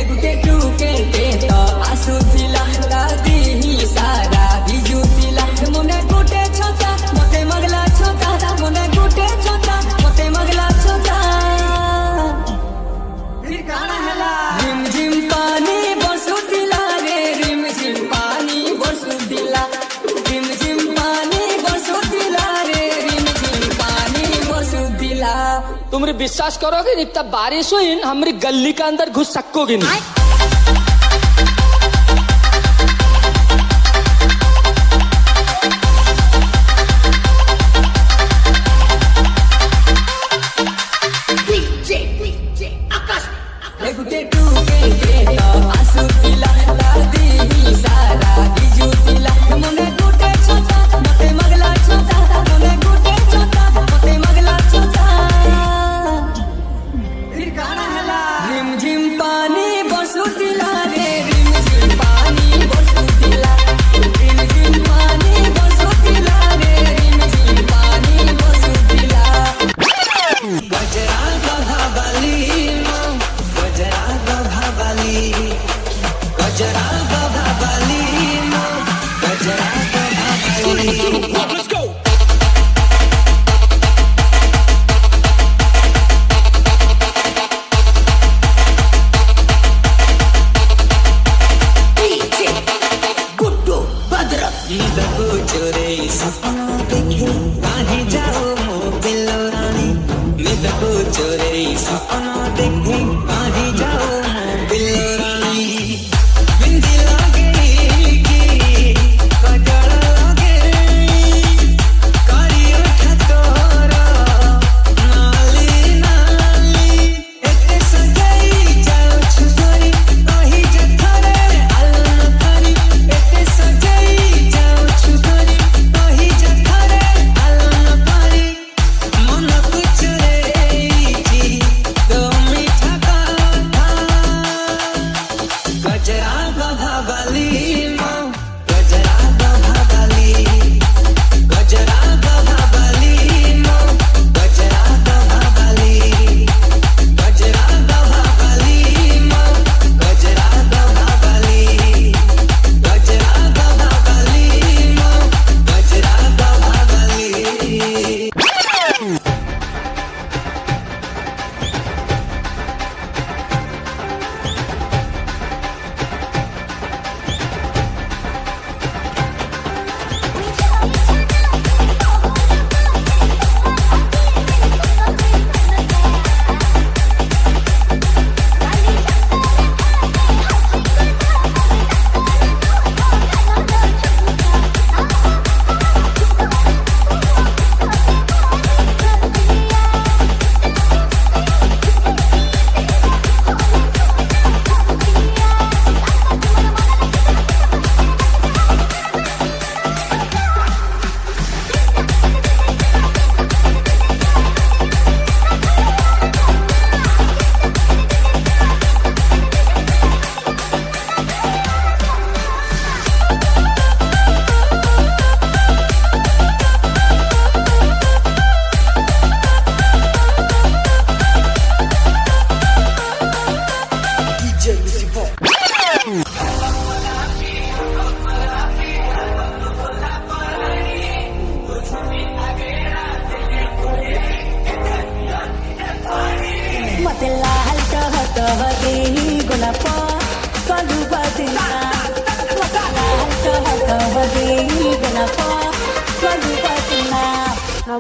गुटे Tukey के तो आंसू दिला दादी ही सारा बिजू दिला मुने गुटे छोटा मते मगला छोटा मुने गुटे छोटा मते मगला छोटा फिर काना हला रिम झिम पानी बरसू दिला रे रिम झिम पानी बरसू दिला रिम झिम पानी बरसू दिला रे रिम झिम पानी बरसू दिला। तुम विश्वास करोगे नहीं, तब बारिश हुई हमारी गली के अंदर घुस सकोगे नहीं।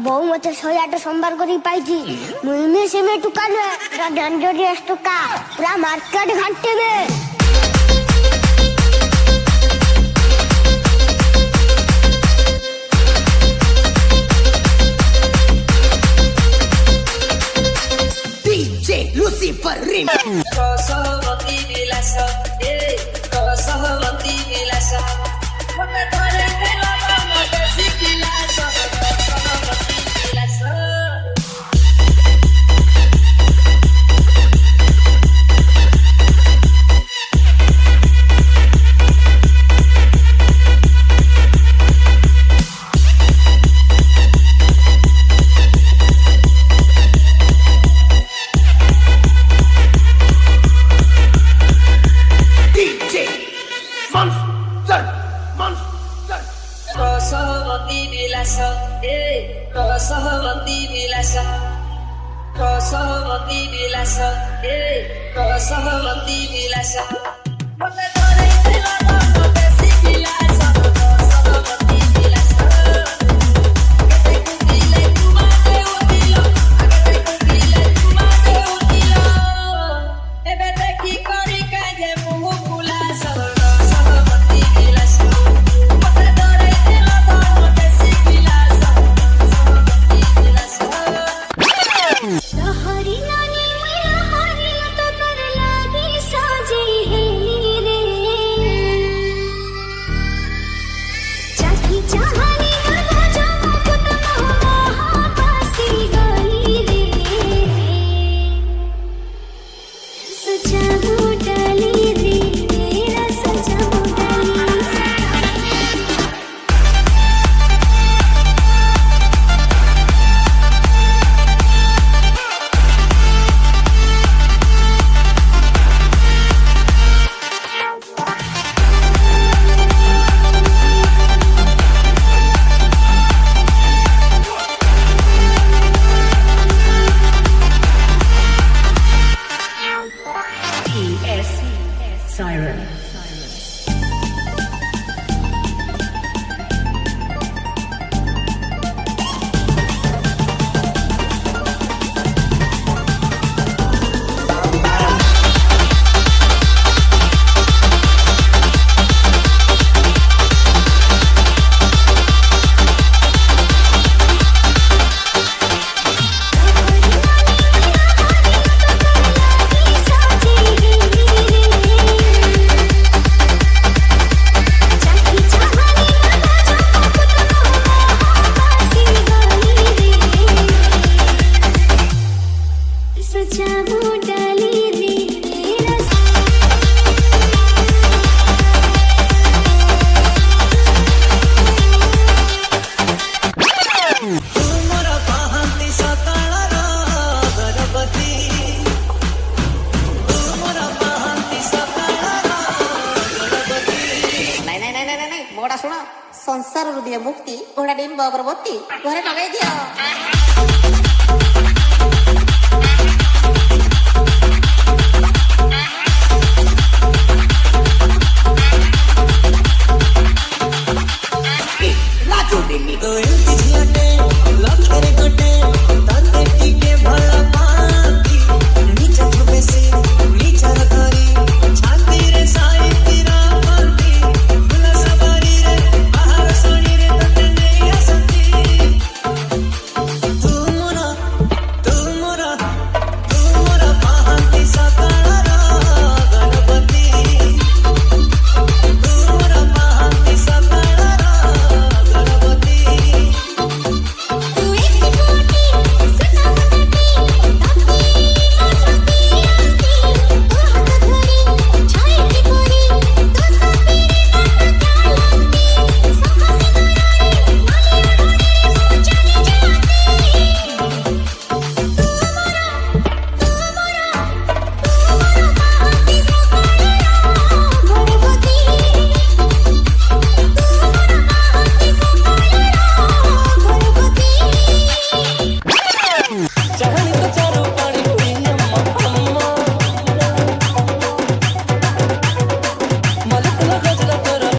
বউ মতে 100 সোমবার করে পাইছি মুই মেসে মে টুকানো ডান্ডরি টুকা পুরা market ঘাটতেবে DJ Lucifer Rim Kosovati Vilasa Kosovati Vilasa Mata thare dela mata sikilasa Kosovati Vilasa सहमति विलास मते धरैथिला धन बेसी विलास सहमति विलास आगे कुदिले तुमा देउदिल आगे कुदिले तुमा देउदिल एबे देखि करी काजे मुह फुला सहमति विलास मते धरैथिला धन बेसी विलास सहमति विलास हरी नानी मैया हरी तो कर लागी साजे हेली रे चाकी चाहनी ना जो मुकुट महापासी गली रे सजा डाली रे मेरा सजा डाली Siren. मोड़ा सुना संसार दिए मुक्ति घोड़ा डिम्ब अगरबत्ती घरे लगे दिया